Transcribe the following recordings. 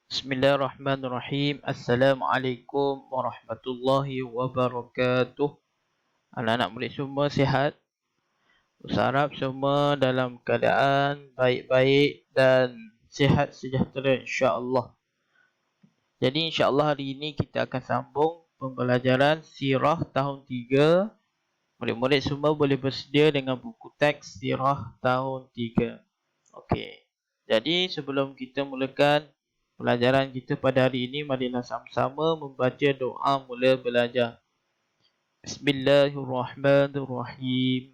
Bismillahirrahmanirrahim. Assalamualaikum warahmatullahi wabarakatuh. Anak-anak murid semua sihat? Ustaz harap semua dalam keadaan baik-baik dan sihat sejahtera insya-Allah. Jadi insya-Allah hari ini kita akan sambung pembelajaran sirah tahun 3. Murid-murid semua boleh bersedia dengan buku teks sirah tahun 3. Okey. Jadi sebelum kita mulakan pelajaran kita pada hari ini, marilah sama-sama membaca doa mula belajar. Bismillahirrahmanirrahim.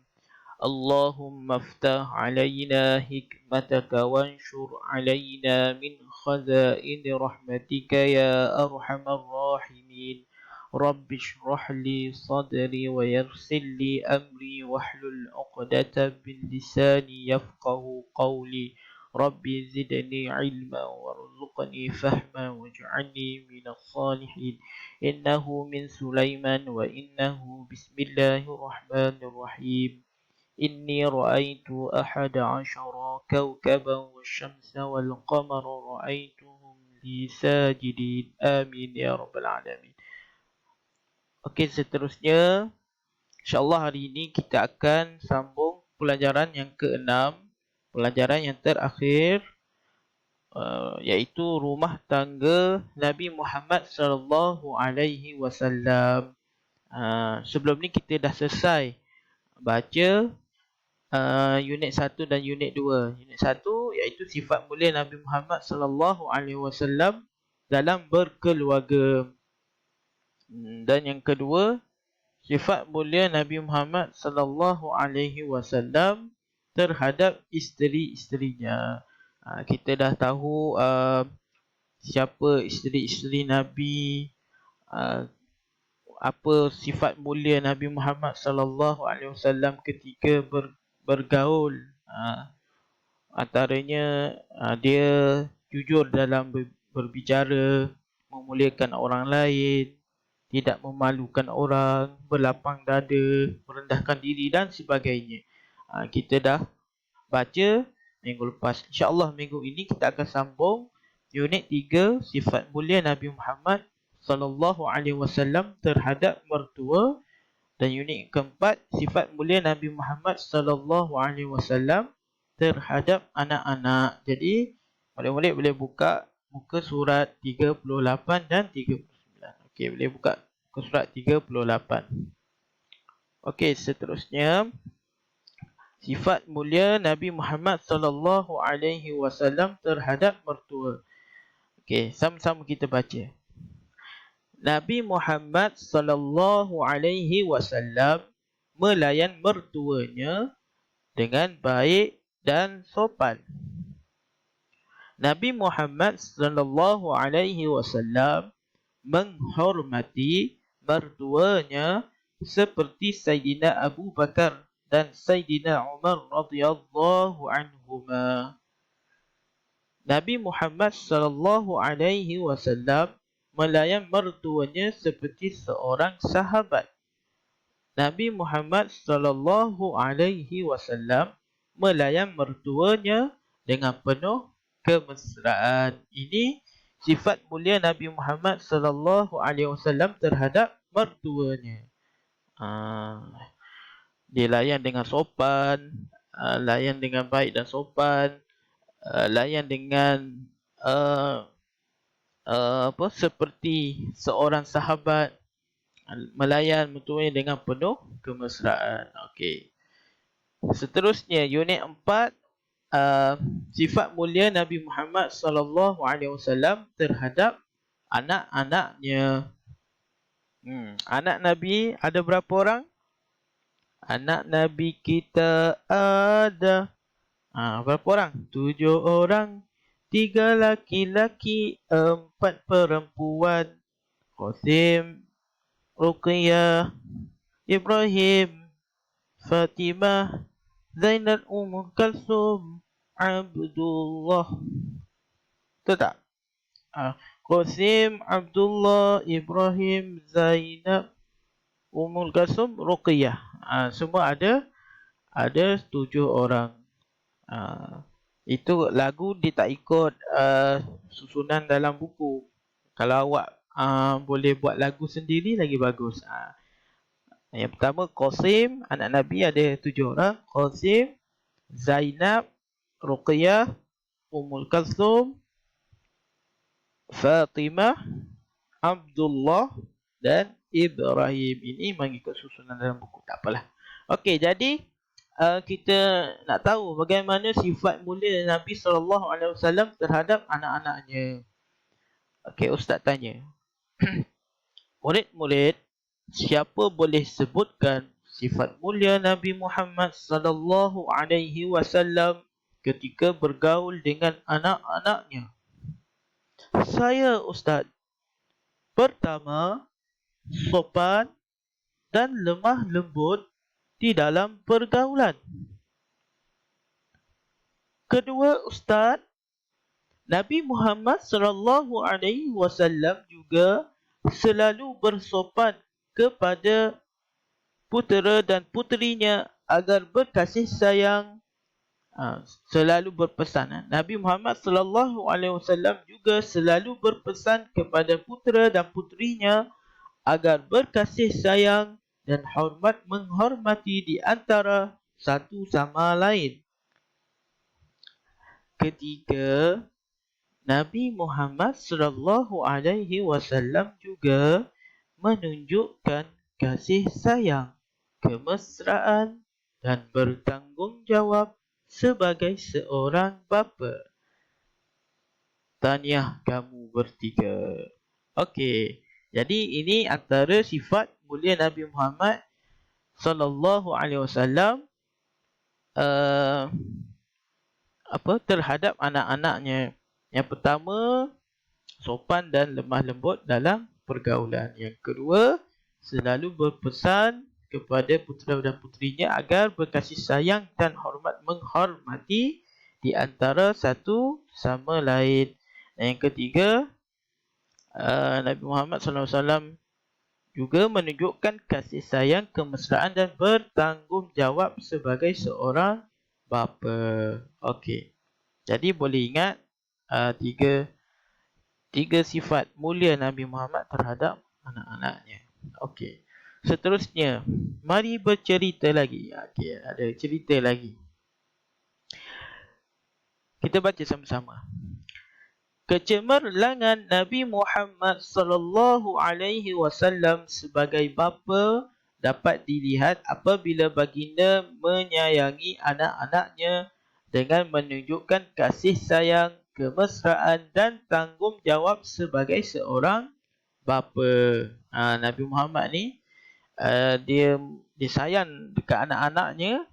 Allahumma aftah alaina hikmataka wanshur alaina min khazaini rahmatika ya arhamar rahimin. Rabbi shrah li sadri wa yassir li amri wahlul 'uqdatam min lisani yafqahu qawli. Rabbi zidni ilma warzuqni fahma waj'alni minas salihin. Innahu min Sulaiman wa innahu bismillahirrahmanirrahim. Inni ra'aitu ahada 'ashara kawkaban wasyamsa wal qamara ra'aituhum li sajidin. Amin ya rabbal alamin. Okey, seterusnya insya-Allah hari ini kita akan sambung pelajaran yang ke-6, pelajaran yang terakhir, iaitu rumah tangga Nabi Muhammad sallallahu alaihi wasallam. Sebelum ni kita dah selesai baca unit 1 dan unit 2. Unit 1 iaitu sifat mulia Nabi Muhammad sallallahu alaihi wasallam dalam berkeluarga. Dan yang kedua, sifat mulia Nabi Muhammad sallallahu alaihi wasallam terhadap isteri-isterinya. Kita dah tahu siapa isteri-isteri Nabi, apa sifat mulia Nabi Muhammad sallallahu alaihi wasallam ketika bergaul. Antaranya dia jujur dalam berbicara, memuliakan orang lain, tidak memalukan orang, berlapang dada, merendahkan diri dan sebagainya. Kita dah baca minggu lepas. InsyaAllah minggu ini kita akan sambung unit 3, sifat mulia Nabi Muhammad sallallahu alaihi wasallam terhadap mertua, dan unit keempat, sifat mulia Nabi Muhammad sallallahu alaihi wasallam terhadap anak-anak. Jadi murid-murid boleh buka muka surat 38 dan 39. Okey, boleh buka muka surat 38. Okey, seterusnya sifat mulia Nabi Muhammad sallallahu alaihi wasallam terhadap mertua. Okey, sama-sama kita baca. Nabi Muhammad sallallahu alaihi wasallam melayan mertuanya dengan baik dan sopan. Nabi Muhammad sallallahu alaihi wasallam menghormati mertuanya seperti Sayyidina Abu Bakar dan Sayyidina Umar radhiyallahu anhuma. Nabi Muhammad sallallahu alaihi wasallam melayan mertuanya seperti seorang sahabat. Nabi Muhammad sallallahu alaihi wasallam melayan mertuanya dengan penuh kemesraan. Ini sifat mulia Nabi Muhammad sallallahu alaihi wasallam terhadap mertuanya. Dia layan dengan sopan, layan dengan baik dan sopan, layan dengan seperti seorang sahabat, melayan mertuanya dengan penuh kemesraan. Okey. Seterusnya unit 4, sifat mulia Nabi Muhammad sallallahu alaihi wasallam terhadap anak-anaknya. Anak Nabi ada berapa orang? Anak Nabi kita ada berapa orang? 7 orang. 3 laki-laki, 4 perempuan. Qasim, Ruqayyah, Ibrahim, Fatimah, Zainal, Kalsum, Abdullah. Betul tak? Qasim, Abdullah, Ibrahim, Zainab, Kalsum, Ruqayyah. Semua ada 7 orang. Itu lagu dia tak ikut susunan dalam buku. Kalau awak boleh buat lagu sendiri lagi bagus. Yang pertama Qasim, anak Nabi ada 7 orang. Qasim, Zainab, Ruqyah, Ummul Kalsum, Fatimah, Abdullah dan Ibrahim. Ini mengikut susunan dalam buku. Tak apalah. Okey, jadi kita nak tahu bagaimana sifat mulia Nabi SAW terhadap anak-anaknya. Okey, Ustaz tanya. Murid-murid, siapa boleh sebutkan sifat mulia Nabi Muhammad SAW ketika bergaul dengan anak-anaknya? Saya, Ustaz. Pertama, sopan dan lemah lembut di dalam pergaulan. Kedua, Ustaz, Nabi Muhammad SAW juga selalu bersopan kepada putera dan puterinya agar berkasih sayang. Selalu berpesan. Nabi Muhammad SAW juga selalu berpesan kepada putera dan puterinya agar berkasih sayang dan hormat menghormati di antara satu sama lain. Ketiga, Nabi Muhammad SAW juga menunjukkan kasih sayang, kemesraan dan bertanggungjawab sebagai seorang bapa. Tahniah kamu bertiga. Okey, jadi ini antara sifat mulia Nabi Muhammad SAW terhadap anak-anaknya. Yang pertama, sopan dan lemah lembut dalam pergaulan. Yang kedua, selalu berpesan kepada putera dan puterinya agar berkasih sayang dan hormat menghormati di antara satu sama lain. Dan yang ketiga, Nabi Muhammad SAW juga menunjukkan kasih sayang, kemesraan dan bertanggungjawab sebagai seorang bapa. Okey. Jadi boleh ingat tiga sifat mulia Nabi Muhammad terhadap anak-anaknya. Okey. Seterusnya, mari bercerita lagi. Okey, ada cerita lagi. Kita baca sama-sama. Kecemerlangan Nabi Muhammad SAW sebagai bapa dapat dilihat apabila baginda menyayangi anak-anaknya dengan menunjukkan kasih sayang, kemesraan dan tanggungjawab sebagai seorang bapa. Nabi Muhammad ni dia sayang dekat anak-anaknya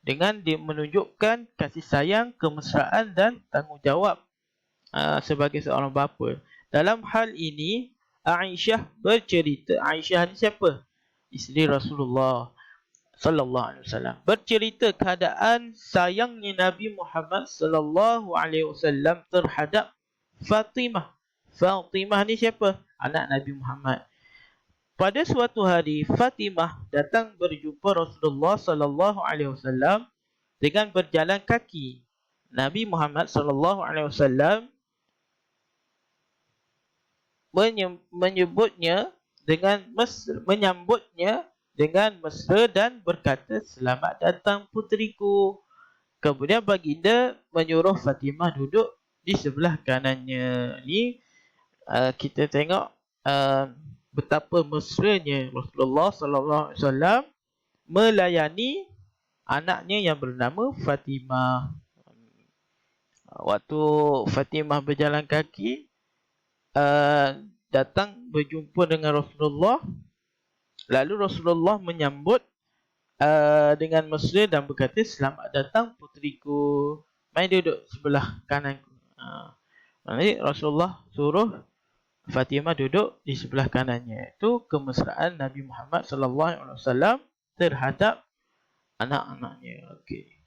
dengan dia menunjukkan kasih sayang, kemesraan dan tanggungjawab sebagai seorang bapa. Dalam hal ini, Aisyah bercerita. Aisyah ni siapa? Isteri Rasulullah sallallahu alaihi wasallam. Bercerita keadaan sayangnya Nabi Muhammad sallallahu alaihi wasallam terhadap Fatimah. Fatimah ni siapa? Anak Nabi Muhammad. Pada suatu hari, Fatimah datang berjumpa Rasulullah sallallahu alaihi wasallam dengan berjalan kaki. Nabi Muhammad sallallahu alaihi wasallam menyambutnya dengan mesra dan berkata, "Selamat datang puteriku." Kemudian baginda menyuruh Fatimah duduk di sebelah kanannya. Ni kita tengok betapa mesranya Rasulullah sallallahu alaihi wasallam melayani anaknya yang bernama Fatimah. Waktu Fatimah berjalan kaki, datang berjumpa dengan Rasulullah, lalu Rasulullah menyambut dengan mesra dan berkata, "Selamat datang puteriku, mai duduk sebelah kananku." Jadi Rasulullah suruh Fatimah duduk di sebelah kanannya. Itu kemesraan Nabi Muhammad SAW terhadap anak-anaknya. Okey.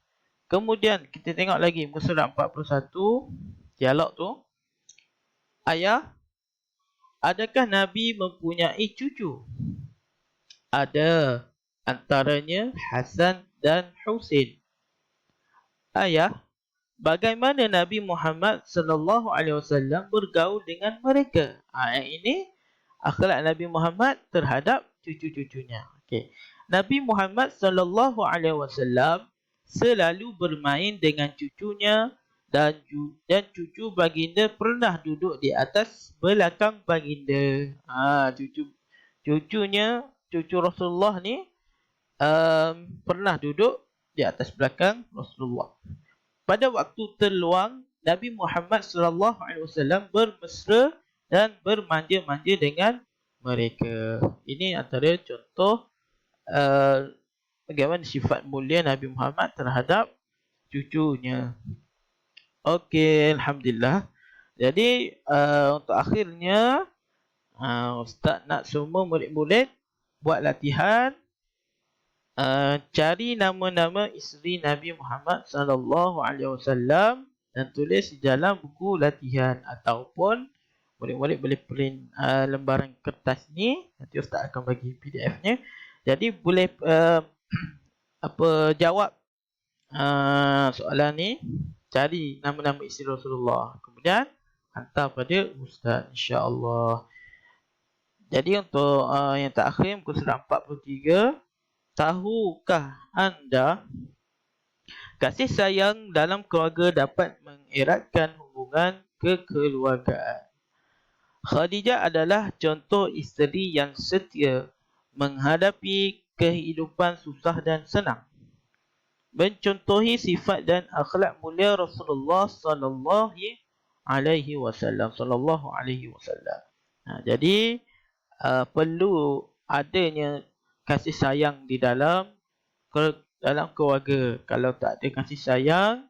Kemudian kita tengok lagi muka surat 41, dialog tu. Ayah, adakah Nabi mempunyai cucu? Ada, antaranya Hasan dan Husin. Ayah, bagaimana Nabi Muhammad sallallahu alaihi wasallam bergaul dengan mereka. Yang ini akhlak Nabi Muhammad terhadap cucu-cucunya. Okey. Nabi Muhammad sallallahu alaihi wasallam selalu bermain dengan cucunya dan cucu baginda pernah duduk di atas belakang baginda. Cucu Rasulullah ni pernah duduk di atas belakang Rasulullah. Pada waktu terluang, Nabi Muhammad sallallahu alaihi wasallam bermesra dan bermanja-manja dengan mereka. Ini antara contoh bagaimana sifat mulia Nabi Muhammad terhadap cucunya. Okey, alhamdulillah. Jadi untuk akhirnya Ustaz nak semua murid-murid buat latihan. Cari nama-nama isteri Nabi Muhammad sallallahu alaihi wasallam dan tulis di dalam buku latihan, ataupun murid-murid boleh print lembaran kertas ni, nanti Ustaz akan bagi PDF-nya. Jadi boleh jawab soalan ni, cari nama-nama isteri Rasulullah, kemudian hantar pada Ustaz, insya-Allah. Jadi untuk yang terakhir, muka surat 43. Tahukah anda kasih sayang dalam keluarga dapat mengeratkan hubungan kekeluargaan? Khadijah adalah contoh isteri yang setia menghadapi kehidupan susah dan senang. Mencontohi sifat dan akhlak mulia Rasulullah sallallahu alaihi wasallam. Jadi perlu adanya kasih sayang di dalam keluarga. Kalau tak ada kasih sayang,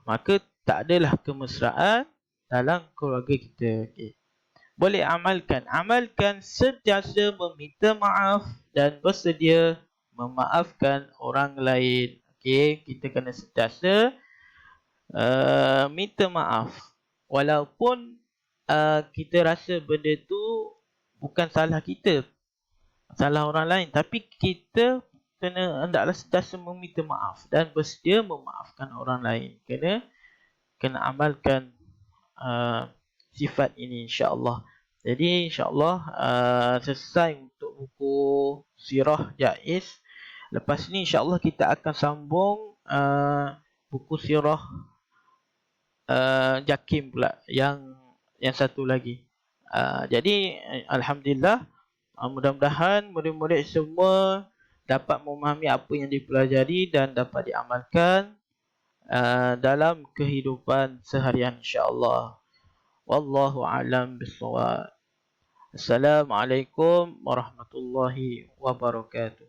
maka tak adalah kemesraan dalam keluarga kita. Okay. Boleh amalkan sentiasa meminta maaf dan bersedia memaafkan orang lain. Okay. Kita kena sentiasa minta maaf, walaupun kita rasa benda tu bukan salah kita, salah orang lain, tapi kita hendaklah sentiasa meminta maaf dan bersedia memaafkan orang lain. Kena amalkan sifat ini, insya-Allah. Jadi insya-Allah selesai untuk buku Sirah Jaiz. Lepas ni insya-Allah kita akan sambung buku Sirah Jakim pula, yang satu lagi. Jadi alhamdulillah, mudah-mudahan murid-murid semua dapat memahami apa yang dipelajari dan dapat diamalkan dalam kehidupan seharian, insya-Allah. Wallahu a'lam bissawab. Assalamualaikum warahmatullahi wabarakatuh.